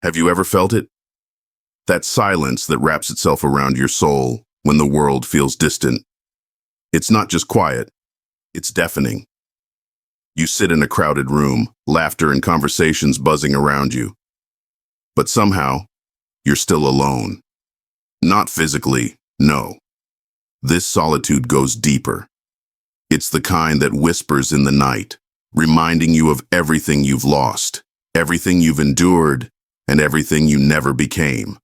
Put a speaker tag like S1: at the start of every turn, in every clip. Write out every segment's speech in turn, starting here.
S1: Have you ever felt it? That silence that wraps itself around your soul when the world feels distant. It's not just quiet, it's deafening. You sit in a crowded room, laughter and conversations buzzing around you. But somehow, you're still alone. Not physically, no. This solitude goes deeper. It's the kind that whispers in the night, reminding you of everything you've lost, everything you've endured, and everything you never became.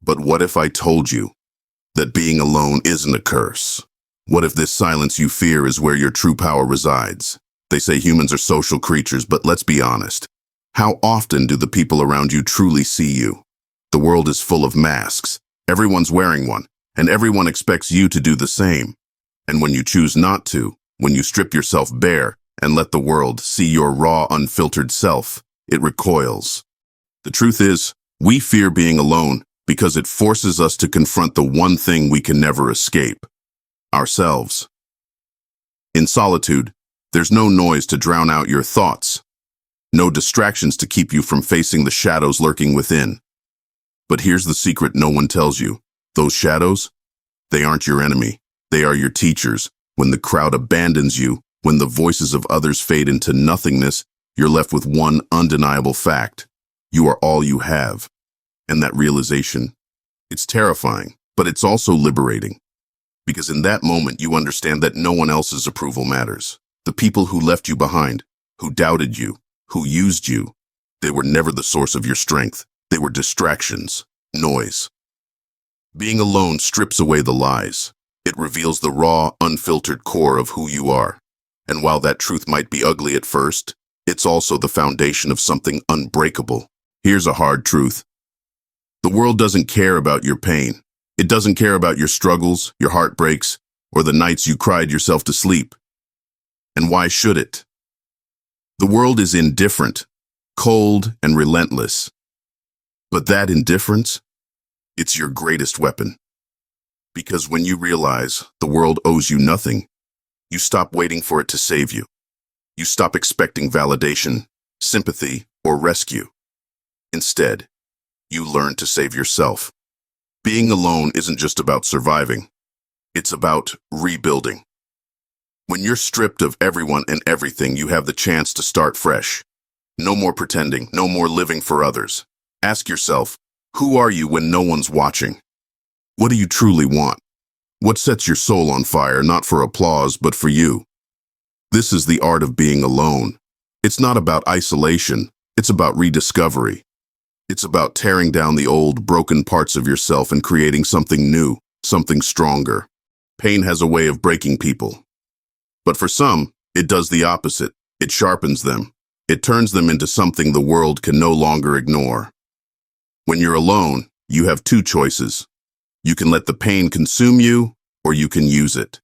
S1: But what if I told you that being alone isn't a curse? What if this silence you fear is where your true power resides? They say humans are social creatures, but let's be honest. How often do the people around you truly see you? The world is full of masks. Everyone's wearing one, and everyone expects you to do the same. And when you choose not to, when you strip yourself bare and let the world see your raw, unfiltered self, it recoils. The truth is, we fear being alone because it forces us to confront the one thing we can never escape: ourselves. In solitude, there's no noise to drown out your thoughts, no distractions to keep you from facing the shadows lurking within. But here's the secret no one tells you. Those shadows, they aren't your enemy. They are your teachers. When the crowd abandons you, when the voices of others fade into nothingness, you're left with one undeniable fact. You are all you have. And that realization, it's terrifying, but it's also liberating. Because in that moment, you understand that no one else's approval matters. The people who left you behind, who doubted you, who used you, they were never the source of your strength. They were distractions, noise. Being alone strips away the lies. It reveals the raw, unfiltered core of who you are. And while that truth might be ugly at first, it's also the foundation of something unbreakable. Here's a hard truth. The world doesn't care about your pain. It doesn't care about your struggles, your heartbreaks, or the nights you cried yourself to sleep. And why should it? The world is indifferent, cold, and relentless. But that indifference, it's your greatest weapon. Because when you realize the world owes you nothing, you stop waiting for it to save you. You stop expecting validation, sympathy, or rescue. Instead, you learn to save yourself. Being alone isn't just about surviving. It's about rebuilding. When you're stripped of everyone and everything, you have the chance to start fresh. No more pretending, no more living for others. Ask yourself, who are you when no one's watching? What do you truly want? What sets your soul on fire, not for applause, but for you? This is the art of being alone. It's not about isolation. It's about rediscovery. It's about tearing down the old, broken parts of yourself and creating something new, something stronger. Pain has a way of breaking people. But for some, it does the opposite. It sharpens them. It turns them into something the world can no longer ignore. When you're alone, you have two choices. You can let the pain consume you, or you can use it.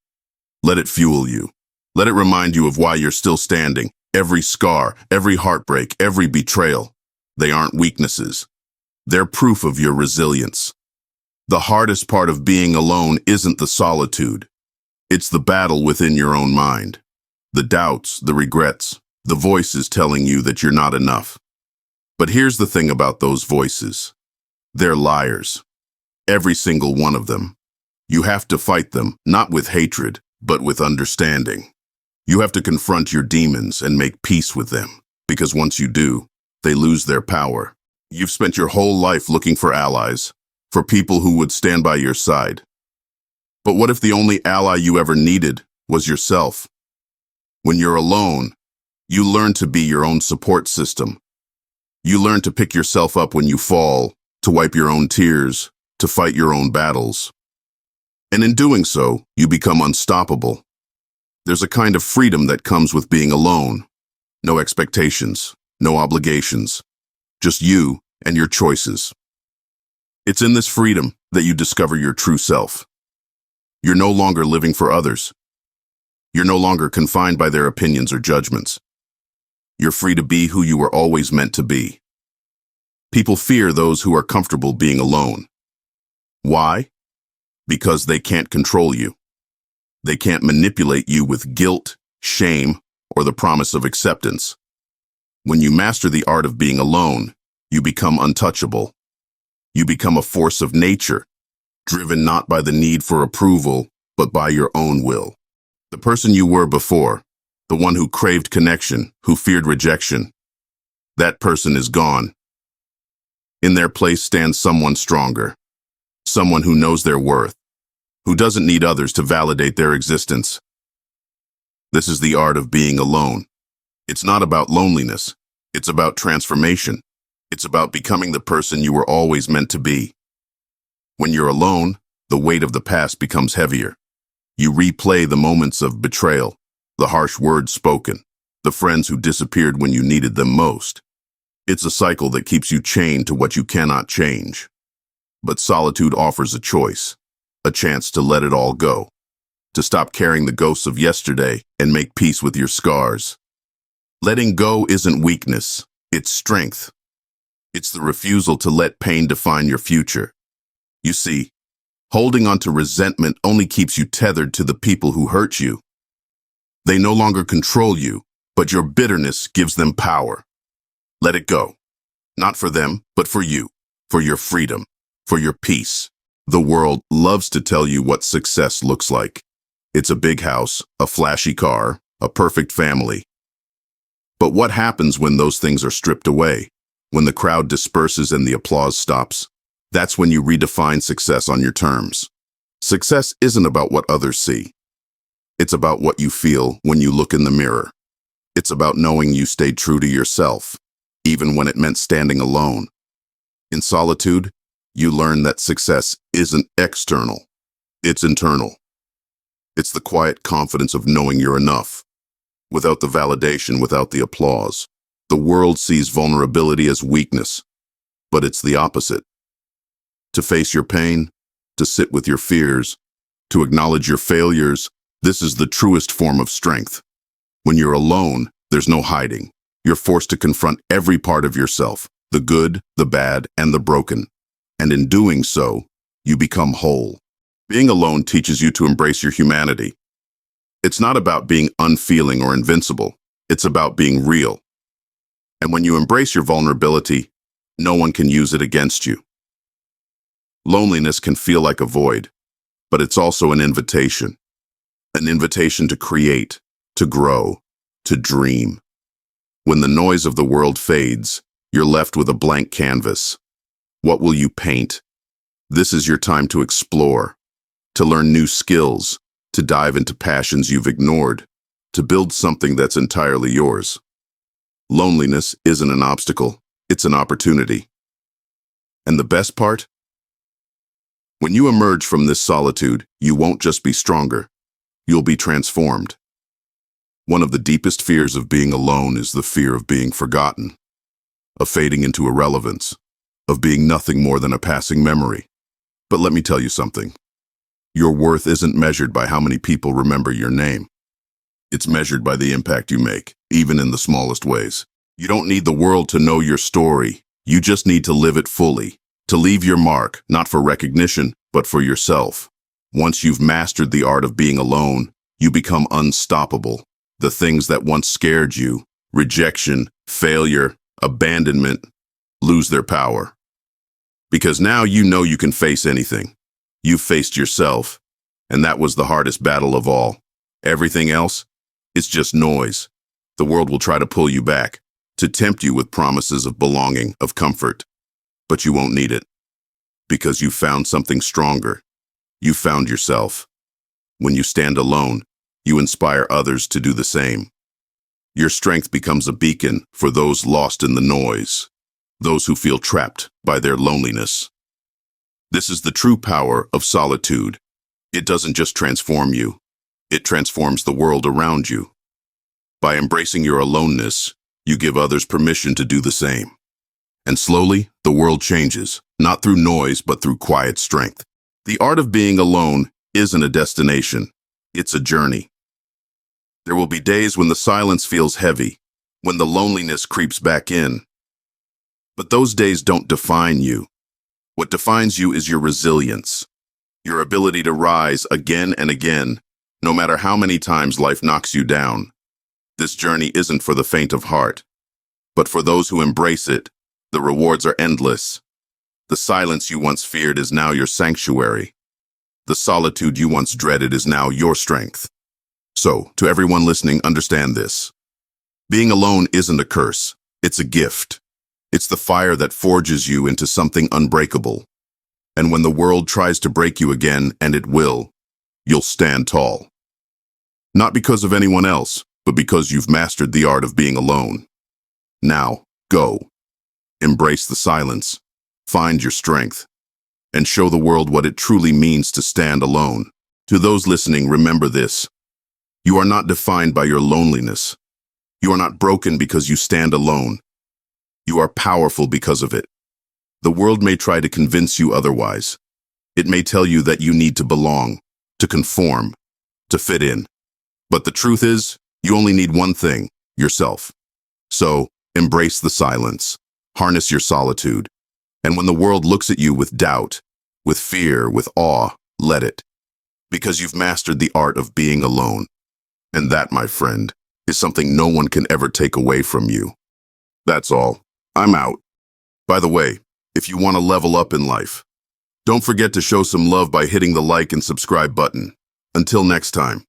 S1: Let it fuel you. Let it remind you of why you're still standing. Every scar, every heartbreak, every betrayal. They aren't weaknesses. They're proof of your resilience. The hardest part of being alone isn't the solitude. It's the battle within your own mind. The doubts, the regrets, the voices telling you that you're not enough. But here's the thing about those voices. They're liars. Every single one of them. You have to fight them, not with hatred, but with understanding. You have to confront your demons and make peace with them, because once you do, they lose their power. You've spent your whole life looking for allies, for people who would stand by your side. But what if the only ally you ever needed was yourself? When you're alone, you learn to be your own support system. You learn to pick yourself up when you fall, to wipe your own tears, to fight your own battles. And in doing so, you become unstoppable. There's a kind of freedom that comes with being alone. No expectations, no obligations, just you and your choices. It's in this freedom that you discover your true self. You're no longer living for others. You're no longer confined by their opinions or judgments. You're free to be who you were always meant to be. People fear those who are comfortable being alone. Why? Because they can't control you. They can't manipulate you with guilt, shame, or the promise of acceptance. When you master the art of being alone, You become untouchable. You become a force of nature, driven not by the need for approval, but by your own will. The person you were before, the one who craved connection, who feared rejection, that person is gone. In their place stands someone stronger, someone who knows their worth, who doesn't need others to validate their existence. This is the art of being alone. It's not about loneliness. It's about transformation. It's about becoming the person you were always meant to be. When you're alone, the weight of the past becomes heavier. You replay the moments of betrayal, the harsh words spoken, the friends who disappeared when you needed them most. It's a cycle that keeps you chained to what you cannot change. But solitude offers a choice, a chance to let it all go, to stop carrying the ghosts of yesterday and make peace with your scars. Letting go isn't weakness, it's strength. It's the refusal to let pain define your future. You see, holding on to resentment only keeps you tethered to the people who hurt you. They no longer control you, but your bitterness gives them power. Let it go. Not for them, but for you, for your freedom, for your peace. The world loves to tell you what success looks like. It's a big house, a flashy car, a perfect family. But what happens when those things are stripped away? When the crowd disperses and the applause stops? That's when you redefine success on your terms. Success isn't about what others see. It's about what you feel when you look in the mirror. It's about knowing you stayed true to yourself, even when it meant standing alone. In solitude, you learn that success isn't external, it's internal. It's the quiet confidence of knowing you're enough, without the validation, without the applause. The world sees vulnerability as weakness, but it's the opposite. To face your pain, to sit with your fears, to acknowledge your failures, this is the truest form of strength. When you're alone, there's no hiding. You're forced to confront every part of yourself, the good, the bad, and the broken. And in doing so, you become whole. Being alone teaches you to embrace your humanity. It's not about being unfeeling or invincible. It's about being real. And when you embrace your vulnerability, no one can use it against you. Loneliness can feel like a void, but it's also an invitation to create, to grow, to dream. When the noise of the world fades, you're left with a blank canvas. What will you paint? This is your time to explore, to learn new skills, to dive into passions you've ignored, to build something that's entirely yours. Loneliness isn't an obstacle, it's an opportunity. And the best part? When you emerge from this solitude, you won't just be stronger, you'll be transformed. One of the deepest fears of being alone is the fear of being forgotten, of fading into irrelevance, of being nothing more than a passing memory. But let me tell you something. Your worth isn't measured by how many people remember your name. It's measured by the impact you make, even in the smallest ways. You don't need the world to know your story. You just need to live it fully, to leave your mark, not for recognition, but for yourself. Once you've mastered the art of being alone, you become unstoppable. The things that once scared you, rejection, failure, abandonment, lose their power. Because now you know you can face anything. You've faced yourself, and that was the hardest battle of all. Everything else, it's just noise. The world will try to pull you back, to tempt you with promises of belonging, of comfort. But you won't need it, because you found something stronger. You found yourself. When you stand alone, you inspire others to do the same. Your strength becomes a beacon for those lost in the noise, those who feel trapped by their loneliness. This is the true power of solitude. It doesn't just transform you, it transforms the world around you. By embracing your aloneness, you give others permission to do the same. And slowly, the world changes, not through noise, but through quiet strength. The art of being alone isn't a destination, it's a journey. There will be days when the silence feels heavy, when the loneliness creeps back in. But those days don't define you. What defines you is your resilience, your ability to rise again and again, no matter how many times life knocks you down. This journey isn't for the faint of heart, but for those who embrace it, The rewards are endless. The silence you once feared is now your sanctuary. The solitude you once dreaded is now your strength. So, to everyone listening, understand this. Being alone isn't a curse. It's a gift. It's the fire that forges you into something unbreakable. And when the world tries to break you again, and it will, you'll stand tall. Not because of anyone else, but because you've mastered the art of being alone. Now, go. Embrace the silence. Find your strength. And show the world what it truly means to stand alone. To those listening, remember this. You are not defined by your loneliness. You are not broken because you stand alone. You are powerful because of it. The world may try to convince you otherwise. It may tell you that you need to belong, to conform, to fit in. But the truth is, you only need one thing, yourself. So, embrace the silence. Harness your solitude. And when the world looks at you with doubt, with fear, with awe, let it. Because you've mastered the art of being alone. And that, my friend, is something no one can ever take away from you. That's all. I'm out. By the way, if you want to level up in life, don't forget to show some love by hitting the like and subscribe button. Until next time.